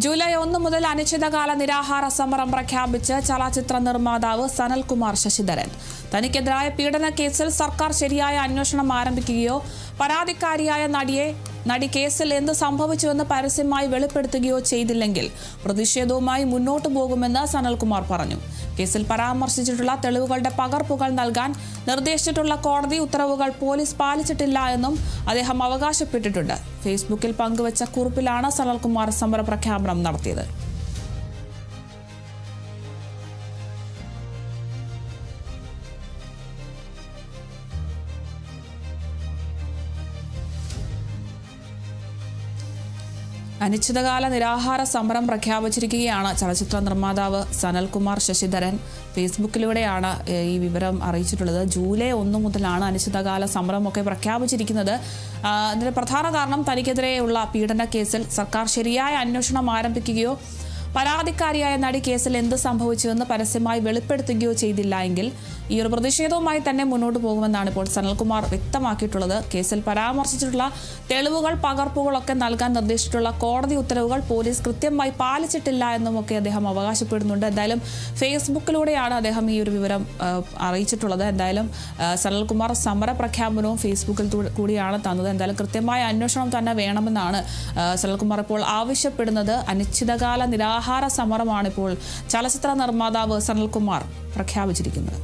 July 1 മുതൽ അനിശ്ചിതകാല നിരാഹാര സമരം പ്രഖ്യാപിച്ച് ചലച്ചിത്ര നിർമ്മാതാവ് സനൽകുമാർ ശശിധരൻ. തനിക്കെതിരായ പീഡന കേസിൽ സർക്കാർ ശരിയായ അന്വേഷണം ആരംഭിക്കുകയോ പരാതിക്കാരിയായ നടി കേസിൽ എന്ത് സംഭവിച്ചുവെന്ന് പരസ്യമായി വെളിപ്പെടുത്തുകയോ ചെയ്തില്ലെങ്കിൽ പ്രതിഷേധവുമായി മുന്നോട്ടു പോകുമെന്ന് സനൽകുമാർ പറഞ്ഞു. കേസിൽ പരാമർശിച്ചിട്ടുള്ള തെളിവുകളുടെ പകർപ്പുകൾ നൽകാൻ നിർദ്ദേശിച്ചിട്ടുള്ള കോടതി ഉത്തരവുകൾ പോലീസ് പാലിച്ചിട്ടില്ല എന്നും അദ്ദേഹം അവകാശപ്പെട്ടിട്ടുണ്ട്. ഫേസ്ബുക്കിൽ പങ്കുവച്ച കുറിപ്പിലാണ് സനൽകുമാർ സമര പ്രഖ്യാപനം നടത്തിയത്. അനിശ്ചിതകാല നിരാഹാര സമരം പ്രഖ്യാപിച്ചിരിക്കുകയാണ് ചലച്ചിത്ര നിർമ്മാതാവ് സനൽകുമാർ ശശിധരൻ. ഫേസ്ബുക്കിലൂടെയാണ് ഈ വിവരം അറിയിച്ചിട്ടുള്ളത്. ജൂലൈ 1 മുതലാണ് അനിശ്ചിതകാല സമരമൊക്കെ പ്രഖ്യാപിച്ചിരിക്കുന്നത്. അതിന് പ്രധാന കാരണം തനിക്കെതിരെയുള്ള പീഡന കേസിൽ സർക്കാർ ശരിയായ അന്വേഷണം ആരംഭിക്കുകയോ പരാതിക്കാരിയായ നടി കേസിൽ എന്ത് സംഭവിച്ചുവെന്ന് പരസ്യമായി വെളിപ്പെടുത്തുകയോ ചെയ്തില്ല എങ്കിൽ ഈ ഒരു പ്രതിഷേധവുമായി തന്നെ മുന്നോട്ട് പോകുമെന്നാണ് ഇപ്പോൾ സനൽകുമാർ വ്യക്തമാക്കിയിട്ടുള്ളത്. കേസിൽ പരാമർശിച്ചിട്ടുള്ള തെളിവുകൾ പകർപ്പുകളൊക്കെ നൽകാൻ നിർദ്ദേശിച്ചിട്ടുള്ള കോടതി ഉത്തരവുകൾ പോലീസ് കൃത്യമായി പാലിച്ചിട്ടില്ല എന്നുമൊക്കെ അദ്ദേഹം അവകാശപ്പെടുന്നുണ്ട്. എന്തായാലും ഫേസ്ബുക്കിലൂടെയാണ് അദ്ദേഹം ഈ ഒരു വിവരം അറിയിച്ചിട്ടുള്ളത്. എന്തായാലും സനൽകുമാർ സമര പ്രഖ്യാപനവും ഫേസ്ബുക്കിൽ കൂടിയാണ് തന്നത്. എന്തായാലും കൃത്യമായ അന്വേഷണം തന്നെ വേണമെന്നാണ് സനൽകുമാർ ഇപ്പോൾ ആവശ്യപ്പെടുന്നത്. അനിശ്ചിതകാല നിരാഹാര സമരമാണ് ഇപ്പോൾ ചലച്ചിത്ര നിർമ്മാതാവ് സനൽകുമാർ പ്രഖ്യാപിച്ചിരിക്കുന്നത്.